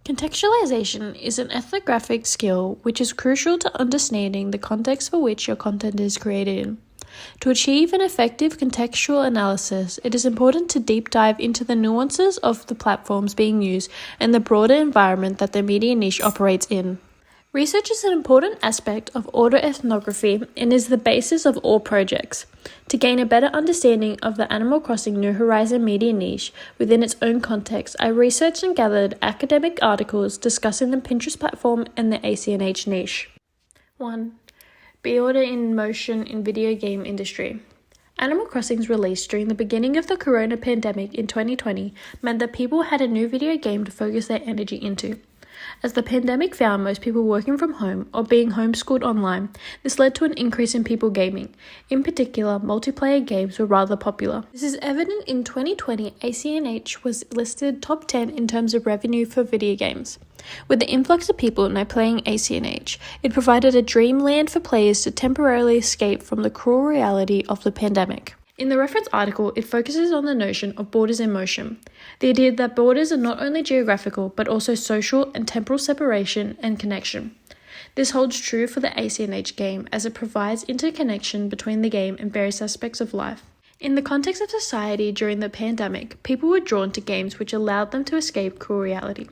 Contextualization is an ethnographic skill which is crucial to understanding the context for which your content is created in. To achieve an effective contextual analysis, it is important to deep dive into the nuances of the platforms being used and the broader environment that the media niche operates in. Research is an important aspect of audio ethnography and is the basis of all projects. To gain a better understanding of the Animal Crossing New Horizon media niche within its own context, I researched and gathered academic articles discussing the Pinterest platform and the ACNH niche. 1. Be order in motion in video game industry. Animal Crossing's release during the beginning of the corona pandemic in 2020 meant that people had a new video game to focus their energy into. As the pandemic found most people working from home or being homeschooled online, this led to an increase in people gaming. In particular, multiplayer games were rather popular. This is evident in 2020, ACNH was listed top 10 in terms of revenue for video games. With the influx of people now playing ACNH, it provided a dreamland for players to temporarily escape from the cruel reality of the pandemic. In the reference article, it focuses on the notion of borders in motion, the idea that borders are not only geographical but also social and temporal separation and connection. This holds true for the ACNH game as it provides interconnection between the game and various aspects of life. In the context of society during the pandemic, people were drawn to games which allowed them to escape cruel reality.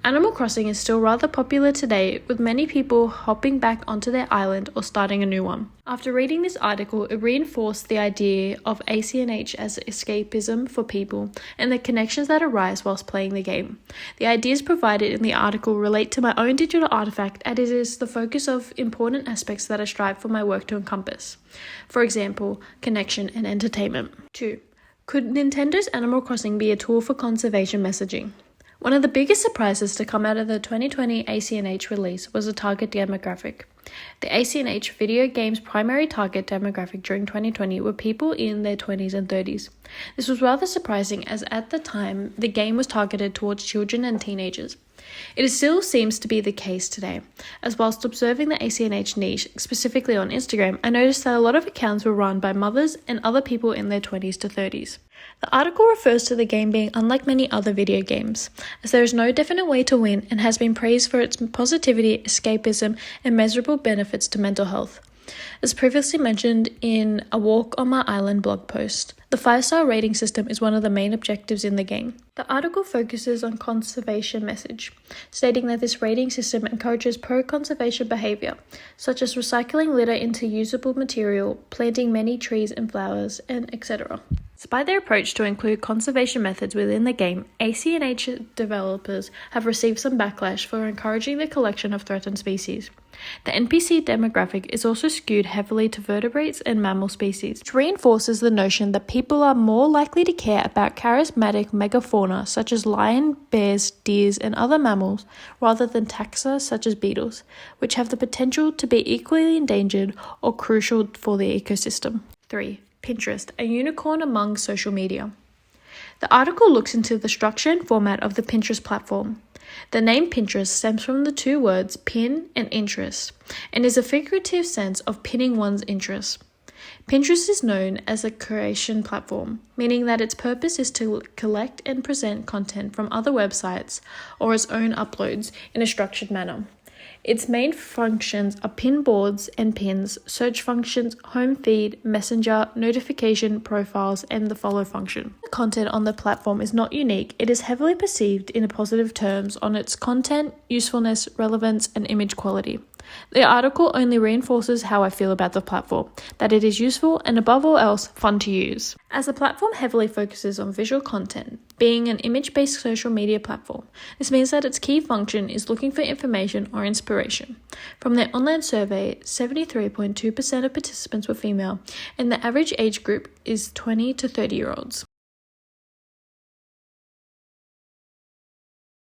Animal Crossing is still rather popular today, with many people hopping back onto their island or starting a new one. After reading this article, it reinforced the idea of ACNH as escapism for people and the connections that arise whilst playing the game. The ideas provided in the article relate to my own digital artifact, and it is the focus of important aspects that I strive for my work to encompass. For example, connection and entertainment. 2. Could Nintendo's Animal Crossing be a tool for conservation messaging? One of the biggest surprises to come out of the 2020 ACNH release was the target demographic. The ACNH video game's primary target demographic during 2020 were people in their 20s and 30s. This was rather surprising as at the time the game was targeted towards children and teenagers. It still seems to be the case today, as whilst observing the ACNH niche, specifically on Instagram, I noticed that a lot of accounts were run by mothers and other people in their 20s to 30s. The article refers to the game being unlike many other video games, as there is no definite way to win and has been praised for its positivity, escapism, and measurable benefits to mental health. As previously mentioned in a Walk on My Island blog post, the 5-star rating system is one of the main objectives in the game. The article focuses on conservation message, stating that this rating system encourages pro-conservation behavior, such as recycling litter into usable material, planting many trees and flowers, and etc. Despite their approach to include conservation methods within the game, ACNH developers have received some backlash for encouraging the collection of threatened species. The NPC demographic is also skewed heavily to vertebrates and mammal species, which reinforces the notion that people are more likely to care about charismatic megafauna such as lions, bears, deers, and other mammals, rather than taxa such as beetles, which have the potential to be equally endangered or crucial for the ecosystem. 3. Pinterest, a unicorn among social media. The article looks into the structure and format of the Pinterest platform. The name Pinterest stems from the two words pin and interest, and is a figurative sense of pinning one's interest. Pinterest is known as a creation platform, meaning that its purpose is to collect and present content from other websites or its own uploads in a structured manner. Its main functions are pin boards and pins, search functions, home feed, messenger, notification, profiles, and the follow function. The content on the platform is not unique. It is heavily perceived in positive terms on its content, usefulness, relevance, and image quality. The article only reinforces how I feel about the platform, that it is useful and above all else, fun to use. As the platform heavily focuses on visual content, being an image-based social media platform, this means that its key function is looking for information or inspiration. From their online survey, 73.2% of participants were female, and the average age group is 20 to 30-year-olds.